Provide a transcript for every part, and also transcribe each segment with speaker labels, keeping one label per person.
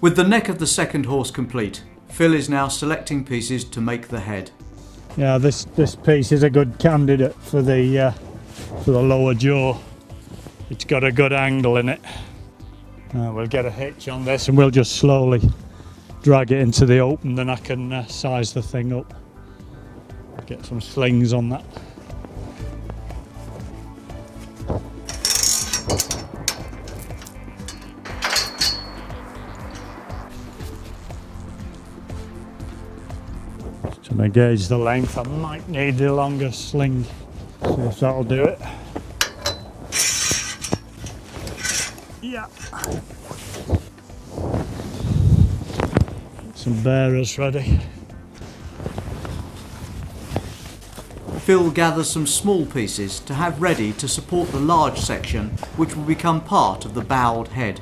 Speaker 1: With the neck of the second horse complete, Phil is now selecting pieces to make the head.
Speaker 2: Yeah, this piece is a good candidate for the lower jaw. It's got a good angle in it. We'll get a hitch on this and we'll just slowly drag it into the open, then I can size the thing up. Get some slings on that. Just to gauge the length, I might need the longer sling. See if that'll do it. Yeah. Some bearers ready.
Speaker 1: Phil gathers some small pieces to have ready to support the large section which will become part of the bowed head.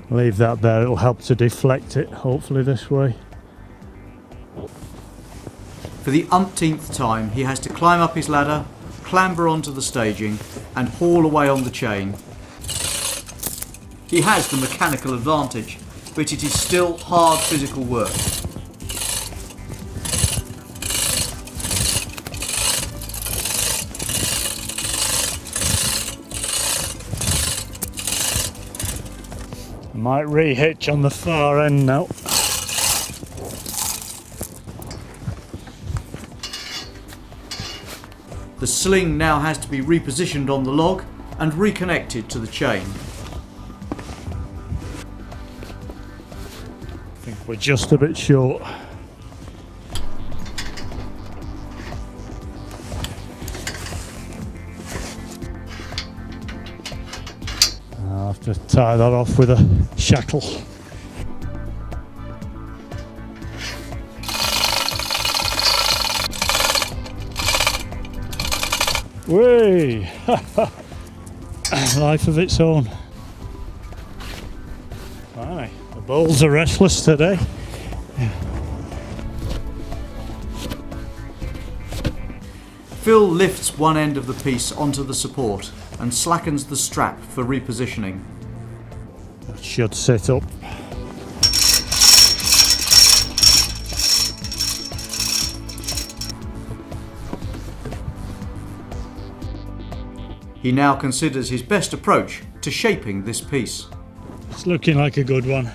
Speaker 2: Leave that there, it'll help to deflect it, hopefully this way.
Speaker 1: For the umpteenth time he has to climb up his ladder, clamber onto the staging and haul away on the chain. He has the mechanical advantage, but it is still hard physical work.
Speaker 2: Might re-hitch on the far end now.
Speaker 1: The sling now has to be repositioned on the log and reconnected to the chain.
Speaker 2: I think we're just a bit short. I'll have to tie that off with a shackle. Whee! Life of its own. Aye, the bulls are restless today.
Speaker 1: Phil lifts one end of the piece onto the support and slackens the strap for repositioning.
Speaker 2: That should sit up.
Speaker 1: He now considers his best approach to shaping this piece.
Speaker 2: It's looking like a good one.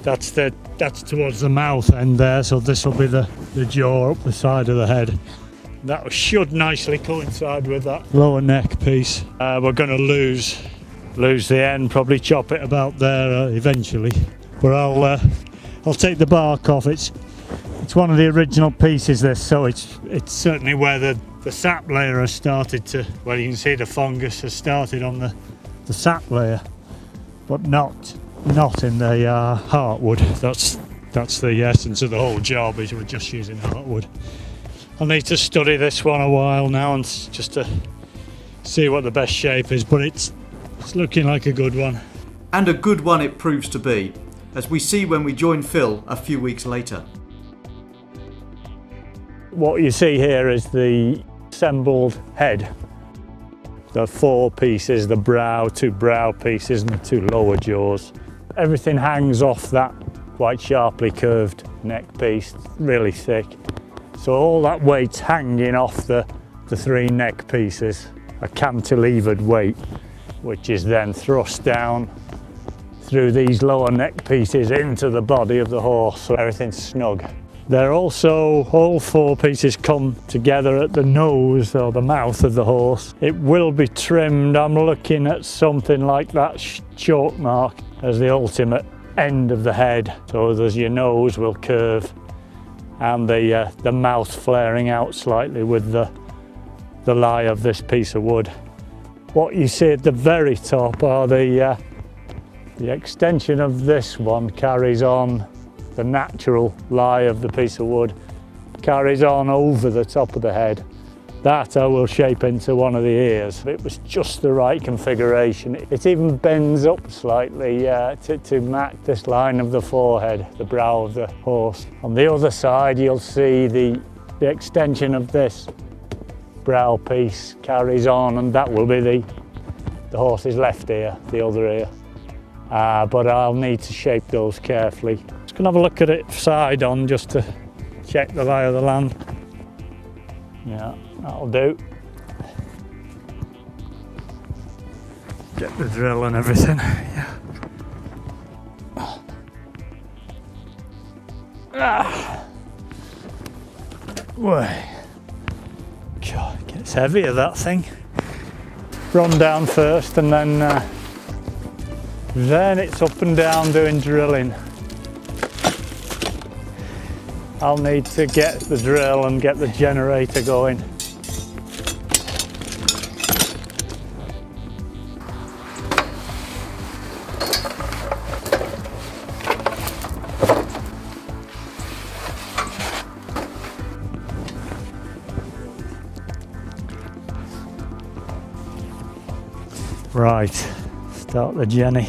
Speaker 2: That's towards the mouth end there, so this will be the jaw up the side of the head. That should nicely coincide with that lower neck piece. We're going to lose the end, probably chop it about there eventually. But I'll take the bark off. It's one of the original pieces, this, so it's certainly where the sap layer has started to. Well, you can see the fungus has started on the sap layer, but not in the heartwood. That's the essence of the whole job, is we're just using heartwood. I'll need to study this one a while now and just to see what the best shape is, but it's looking like a good one.
Speaker 1: And a good one it proves to be, as we see when we join Phil a few weeks later.
Speaker 2: What you see here is the assembled head. The 4 pieces, the brow, 2 brow pieces and the 2 lower jaws. Everything hangs off that quite sharply curved neck piece, really thick. So all that weight's hanging off the 3 neck pieces, a cantilevered weight, which is then thrust down through these lower neck pieces into the body of the horse, so everything's snug. They're also, all 4 pieces come together at the nose or the mouth of the horse. It will be trimmed. I'm looking at something like that chalk mark as the ultimate end of the head. So there's your nose will curve and the mouth flaring out slightly with the lie of this piece of wood. What you see at the very top are the extension of this one carries on. The natural lie of the piece of wood carries on over the top of the head. That I will shape into one of the ears. It was just the right configuration. It even bends up slightly to match this line of the forehead, the brow of the horse. On the other side you'll see the extension of this brow piece carries on, and that will be the horse's left ear, the other ear. But I'll need to shape those carefully. Just gonna have a look at it side on just to check the lie of the land. Yeah, that'll do. Get the drill and everything. Yeah. Way. God, it gets heavier, that thing. Run down first, and then it's up and down doing drilling. I'll need to get the drill and get the generator going. Right, start the Jenny.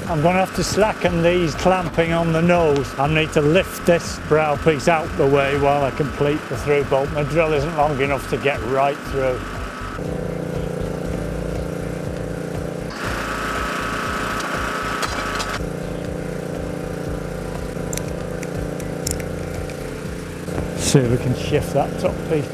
Speaker 2: I'm going to have to slacken these clamping on the nose. I need to lift this brow piece out the way while I complete the through bolt. My drill isn't long enough to get right through. See if we can shift that top piece.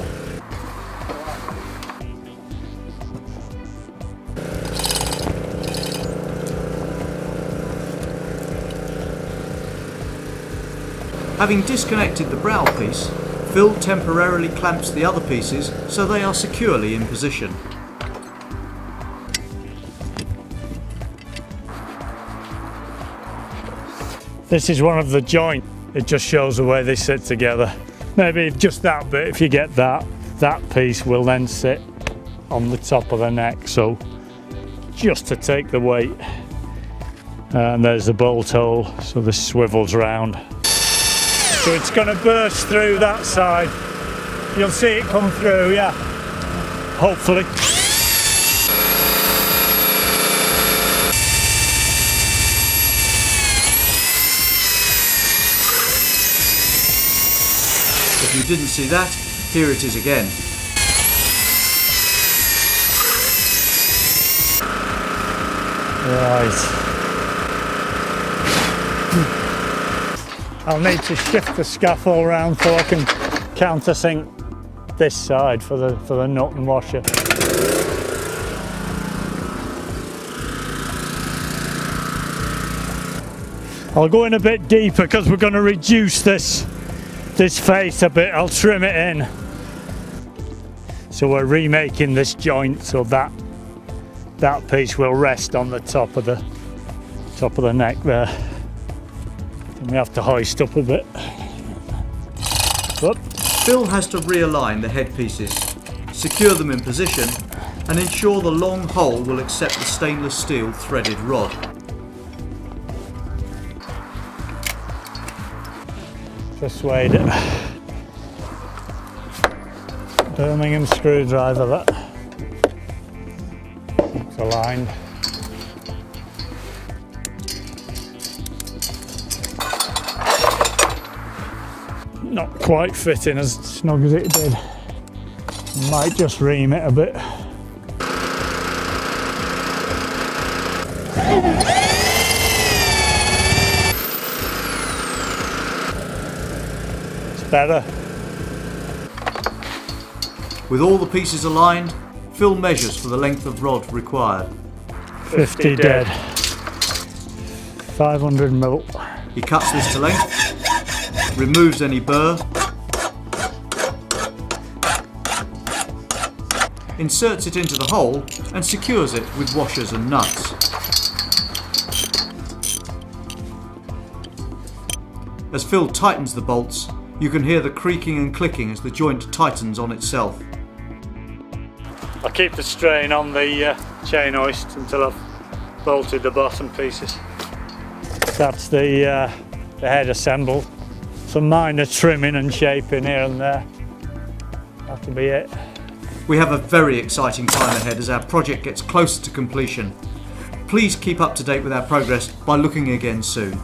Speaker 1: Having disconnected the brow piece, Phil temporarily clamps the other pieces so they are securely in position.
Speaker 2: This is one of the joints. It just shows the way they sit together. Maybe just that bit, if you get that piece will then sit on the top of the neck, so just to take the weight. And there's the bolt hole, so this swivels round. So it's going to burst through that side. You'll see it come through, yeah. Hopefully.
Speaker 1: If you didn't see that, here it is again.
Speaker 2: Right. I'll need to shift the scaffold around so I can countersink this side for the nut and washer. I'll go in a bit deeper because we're going to reduce this face a bit. I'll trim it in. So we're remaking this joint so that piece will rest on the top of the neck there. We have to hoist up a bit. Up.
Speaker 1: Phil has to realign the head pieces, secure them in position, and ensure the long hole will accept the stainless steel threaded rod.
Speaker 2: Persuade it. Birmingham screwdriver that. It's aligned. Not quite fitting as snug as it did. Might just ream it a bit. It's better.
Speaker 1: With all the pieces aligned, Phil measures for the length of rod required.
Speaker 2: 50 dead. 500 mil.
Speaker 1: He cuts this to length, removes any burr, inserts it into the hole and secures it with washers and nuts. As Phil tightens the bolts, you can hear the creaking and clicking as the joint tightens on itself.
Speaker 2: I keep the strain on the chain hoist until I've bolted the bottom pieces. That's the head assembled. Some minor trimming and shaping here and there. That'll be it.
Speaker 1: We have a very exciting time ahead as our project gets closer to completion. Please keep up to date with our progress by looking again soon.